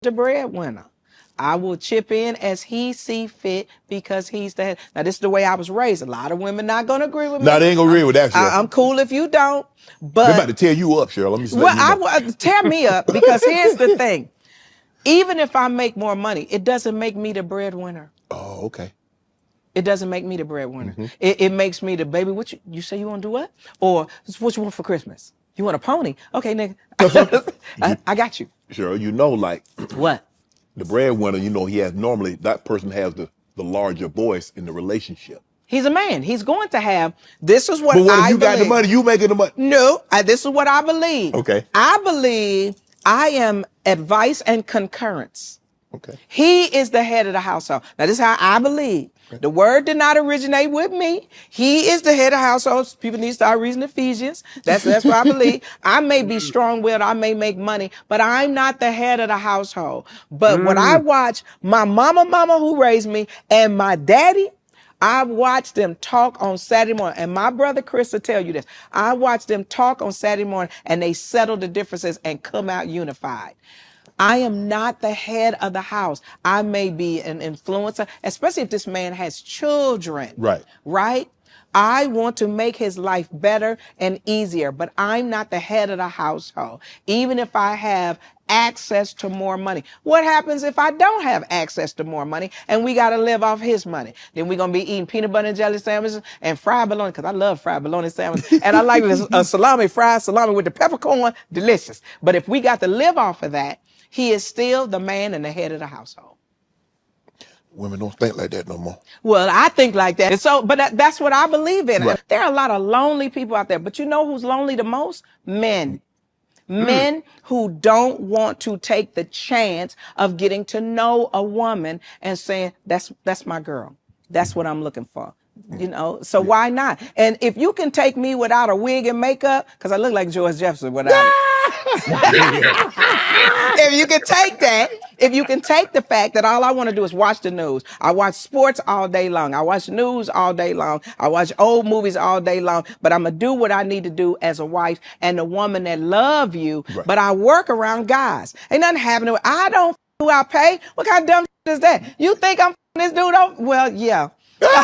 The breadwinner. I will chip in as he see fit because he's the head. Now, this is the way I was raised. A lot of women not going to agree with me. No, they ain't gonna agree with that, Cheryl. I'm cool if you don't. They're But about to tear you up, Cheryl. Let me just let you know. tear me up because here's the thing. Even if I make more money, it doesn't make me the breadwinner. Oh, okay. It doesn't make me the breadwinner. It makes me the baby. What you say you want to do what? Or what you want for Christmas? You want a pony? Okay, nigga. I got you. Cheryl, you know, like What? the breadwinner, you know, that person has the larger voice in the relationship. He's a man. He's going to have. This is what But what if I you got the believe. money? You making the money? No, this is what I believe. Okay. I believe I am advice and concurrence. Okay. He is the head of the household. Now, this is how I believe. Okay. The word did not originate with me. He is the head of households. People need to start reading Ephesians. That's what I believe. I may be strong-willed. I may make money, but I'm not the head of the household. But when I watch my mama who raised me and my daddy, I watched them talk on Saturday morning, and my brother Chris will tell you this. I watched them talk on Saturday morning, and they settle the differences and come out unified. I am not the head of the house. I may be an influencer, especially if this man has children. Right. Right? I want to make his life better and easier, but I'm not the head of the household. Even if I have access to more money. What happens if I don't have access to more money and we got to live off his money? Then we're going to be eating peanut butter and jelly sandwiches and fried bologna, because I love fried bologna sandwiches. And I like this fried salami with the peppercorn, delicious. But if we got to live off of that, he is still the man and the head of the household. Women don't think like that no more. Well, I think like that. And so, but that's what I believe in. Right. There are a lot of lonely people out there, but you know who's lonely the most? Men. Men who don't want to take the chance of getting to know a woman and saying, that's my girl. That's what I'm looking for. You know, so why not? And if you can take me without a wig and makeup, because I look like George Jefferson without it. If you can take that, if you can take the fact that all I want to do is watch the news. I watch sports all day long. I watch news all day long. I watch old movies all day long. But I'm going to do what I need to do as a wife and the woman that love you. Right. But I work around guys. Ain't nothing happening. I don't who I pay. What kind of dumb is that? You think I'm this dude? Well, yeah. Come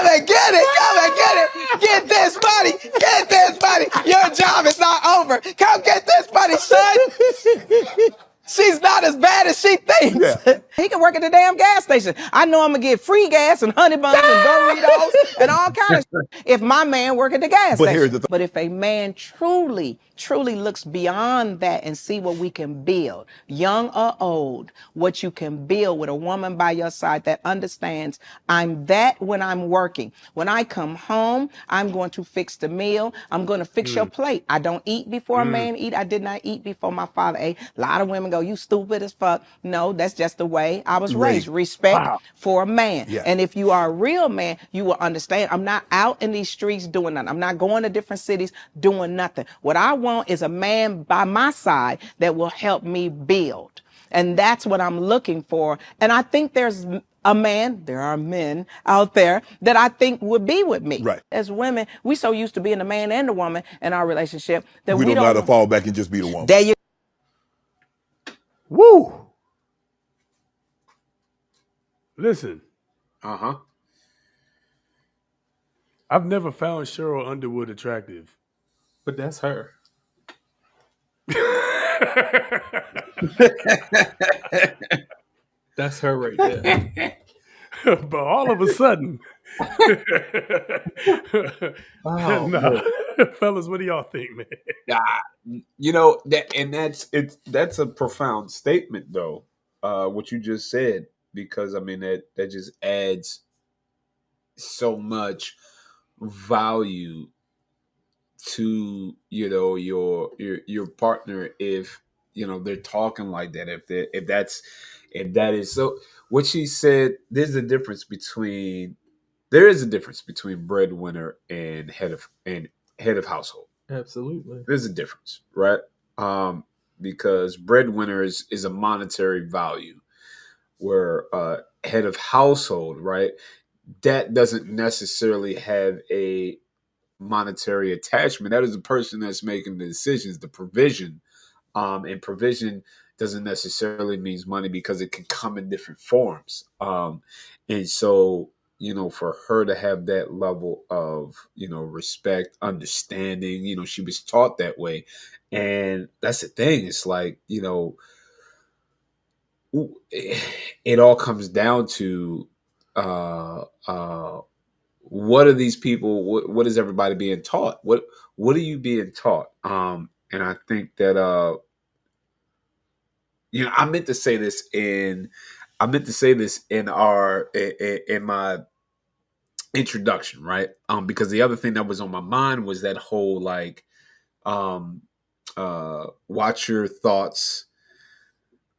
and get it. Come and get it. Get this money. Get this money. Your job is not over. Come get this money, son. She's not as bad as she thinks. Yeah. He can work at the damn gas station. I know I'm going to get free gas and honey buns and Doritos and all kinds of shit if my man work at the gas But station. here's the thing. But if a man truly looks beyond that and see what we can build, young or old, what you can build with a woman by your side that understands I'm that when I'm working. When I come home, I'm going to fix the meal. I'm going to fix your plate. I don't eat before a man eat. I did not eat before my father ate. A lot of women go, you stupid as fuck. No, that's just the way I was raised. Respect for a man. Yeah. And if you are a real man, you will understand. I'm not out in these streets doing nothing. I'm not going to different cities doing nothing. What I want is a man by my side that will help me build. And that's what I'm looking for. And I think there are men out there that I think would be with me. Right. As women, we so used to being the man and the woman in our relationship that We don't know how to fall back and just be the woman. There you Woo! Listen, I've never found Sheryl Underwood attractive. But that's her. That's her right there. But all of a sudden, no. Fellas, what do y'all think, man? You know that's a profound statement, though. What you just said, because I mean that just adds so much value to your partner if they're talking like that. If that is so, what she said, there is a difference between breadwinner and head of household. Absolutely. There's a difference, right? Because breadwinner is a monetary value, where head of household, right? that doesn't necessarily have a monetary attachment. That is the person that's making the decisions, the provision. And provision doesn't necessarily means money because it can come in different forms. And so, for her to have that level of, respect, understanding, she was taught that way. And that's the thing. It's like, it all comes down to uh, uh, what are these people? What is everybody being taught? What are you being taught? And I think that I meant to say this in our in my introduction, right? Because the other thing that was on my mind was that whole like um watch your thoughts,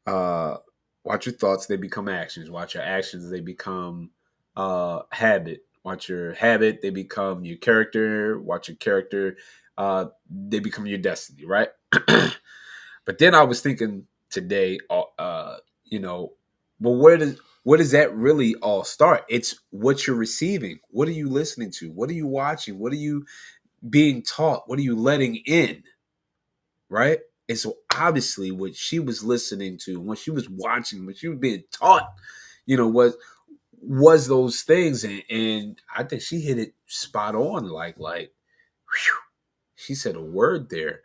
uh watch your thoughts, they become actions. Watch your actions, they become habit. Watch your habit, they become your character. Watch your character, they become your destiny, right? But then I was thinking today, you know, but where does that really all start? It's what you're receiving. What are you listening to? What are you watching? What are you being taught? What are you letting in? Right? And so obviously, what she was listening to, what she was watching, what she was being taught, was those things, and I think she hit it spot on. Like, whew, she said a word there.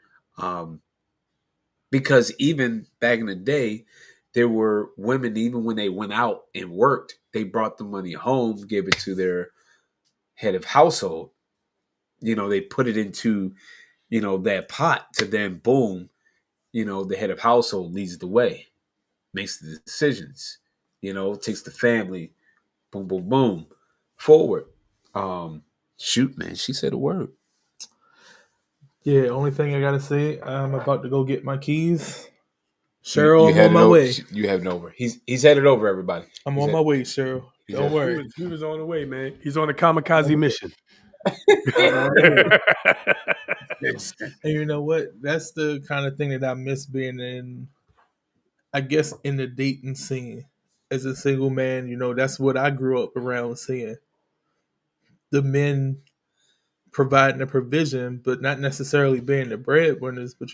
Because even back in the day, there were women, even when they went out and worked, they brought the money home, gave it to their head of household. They put it into, that pot to then boom, the head of household leads the way, makes the decisions, takes the family, boom, boom, boom, forward. Um, Shoot, man, she said a word. Yeah, only thing I gotta say, I'm about to go get my keys. You Cheryl, you I'm on headed my over. way. You headed over. He's headed over. Everybody. I'm He's on at, my way, Cheryl. he's Don't at, He worry. was he was on the way, man. He's on a kamikaze mission. I'm on the way. And you know what? That's the kind of thing that I miss being in, I guess, in the dating scene. As a single man, that's what I grew up around seeing. The men providing the provision, but not necessarily being the breadwinners, but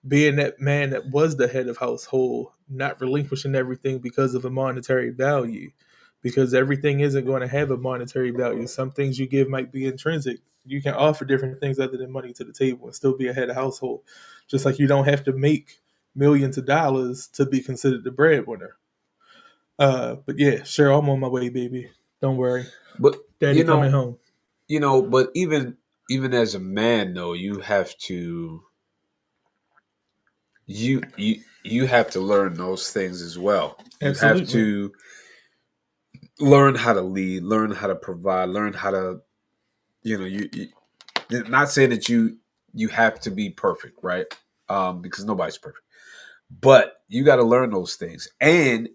being that man that was the head of household, not relinquishing everything because of a monetary value, because everything isn't going to have a monetary value. Some things you give might be intrinsic. You can offer different things other than money to the table and still be a head of household. Just like you don't have to make millions of dollars to be considered the breadwinner. But yeah, Cheryl, I'm on my way, baby. Don't worry. but Daddy coming home. but even as a man, though, you have to you have to learn those things as well. You have Absolutely. to learn how to lead, learn how to provide, learn how to you not saying that you have to be perfect, right? Because nobody's perfect, but you got to learn those things, and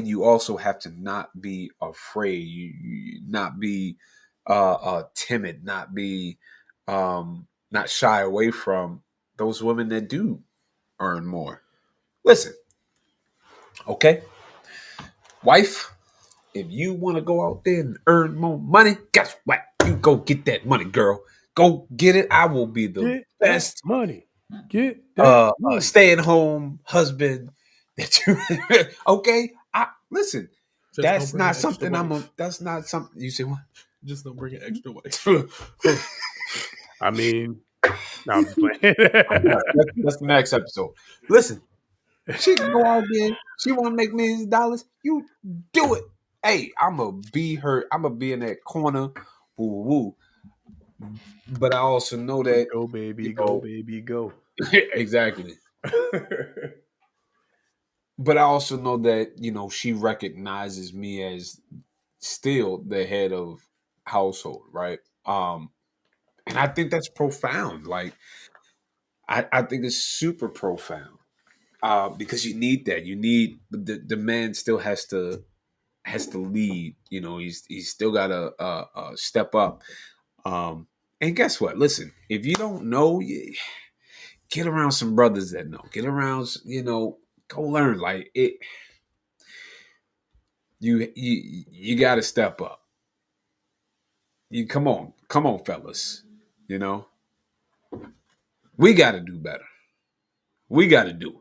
you also have to not be afraid, you not be timid, not shy away from those women that do earn more. Listen, okay, wife, if you want to go out there and earn more money, guess what? You go get that money, girl. Go get it. I will be the Get that best money. Get that money. stay-at-home husband that you. Okay, I listen. Just don't That's bring not an extra something I'm a. wife. That's not something you say. What? Just don't bring an extra wife. I mean, no, I'm just playing. That's the next episode. Listen, she can go out there. She want to make millions of dollars. You do it. Hey, I'm gonna be her. I'm gonna be in that corner. Woo woo. But I also know that Go, baby. you Go, know baby. Go. exactly. But I also know that she recognizes me as still the head of household, right? And I think that's profound. Like I think it's super profound because you need that. You need the man still has to lead. He's still got to step up. And guess what? Listen, if you don't know, get around some brothers that know. Get around, go learn. Like it, you got to step up. You come on, fellas. You know, we got to do better. We got to do it.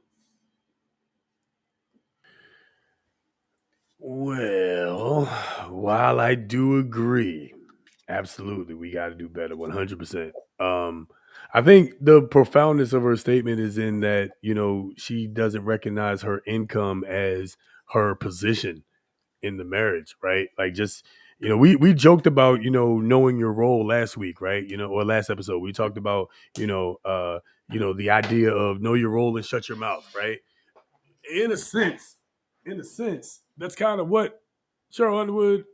Well, while I do agree, absolutely, we got to do better, 100%. I think the profoundness of her statement is in that, she doesn't recognize her income as her position in the marriage, right? Like, just, we joked about, knowing your role last week, right? Or last episode, we talked about, the idea of know your role and shut your mouth, right? In a sense, that's kind of what Sheryl Underwood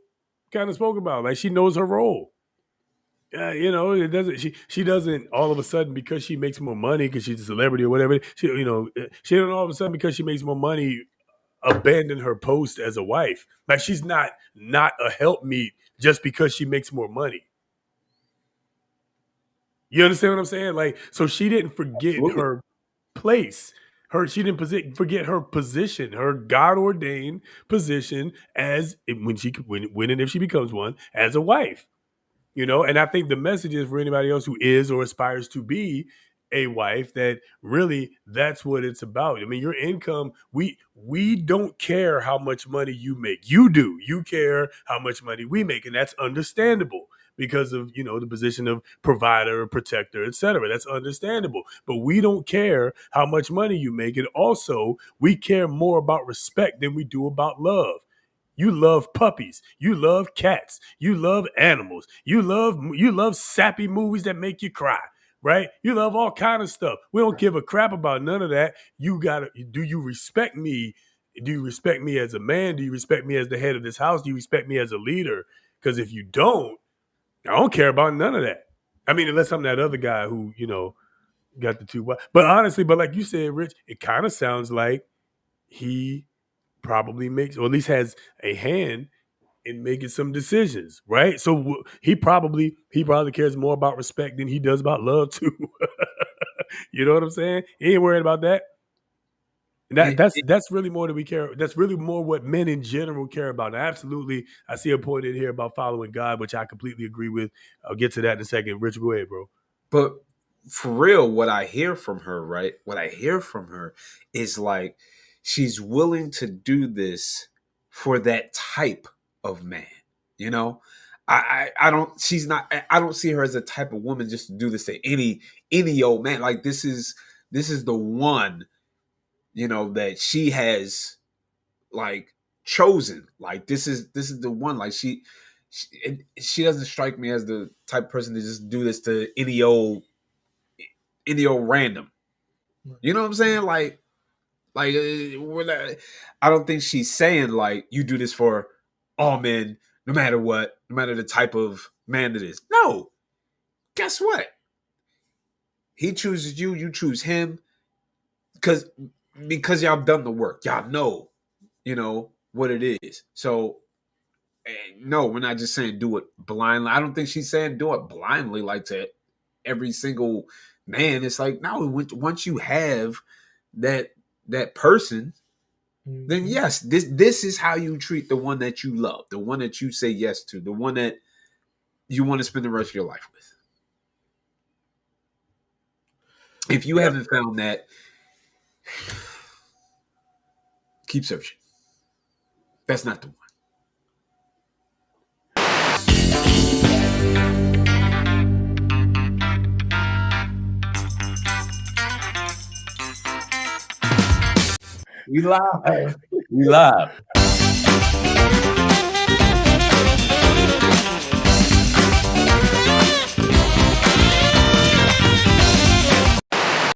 kind of spoke about. Like, she knows her role. It doesn't. She doesn't all of a sudden, because she makes more money because she's a celebrity or whatever. She don't all of a sudden, because she makes more money, abandon her post as a wife. Like, she's not a helpmeet just because she makes more money. You understand what I'm saying? Like, so she didn't forget Absolutely. her place. She didn't forget her position, her God ordained position as when and if she becomes one, as a wife. And I think the message is for anybody else who is or aspires to be a wife, that really that's what it's about. I mean, your income, we don't care how much money you make. You do. You care how much money we make, and that's understandable because of, the position of provider, protector, etc. That's understandable. But we don't care how much money you make, and also we care more about respect than we do about love. You love puppies. You love cats. You love animals. You love sappy movies that make you cry, right? You love all kind of stuff. We don't give a crap about none of that. Do you respect me? Do you respect me as a man? Do you respect me as the head of this house? Do you respect me as a leader? Because if you don't, I don't care about none of that. I mean, unless I'm that other guy who, got the two. But honestly, like you said, Rich, it kind of sounds like he probably makes, or at least has a hand in making some decisions, right? So he probably cares more about respect than he does about love too. You know what I'm saying? He ain't worried about that. That's really more than we care. That's really more what men in general care about. Now, absolutely, I see a point in here about following God, which I completely agree with. I'll get to that in a second. Rich, go ahead, bro. But for real, what I hear from her, right? What I hear from her is like she's willing to do this for that type of man. You know, I don't. She's not. I don't see her as a type of woman just to do this to any old man. Like this is the one. That she has like chosen. Like this is the one. Like she doesn't strike me as the type of person to just do this to any old random. You know what I'm saying? I don't think she's saying like you do this for all men, no matter what, no matter the type of man it is. No, guess what? He chooses you, you choose him, because y'all done the work. Y'all know, what it is. So no, we're not just saying do it blindly. I don't think she's saying do it blindly, like to every single man. It's like no, once you have that person, then yes, this is how you treat the one that you love, the one that you say yes to, the one that you want to spend the rest of your life with. If you haven't found that, keep searching. That's not the one. We live. We live.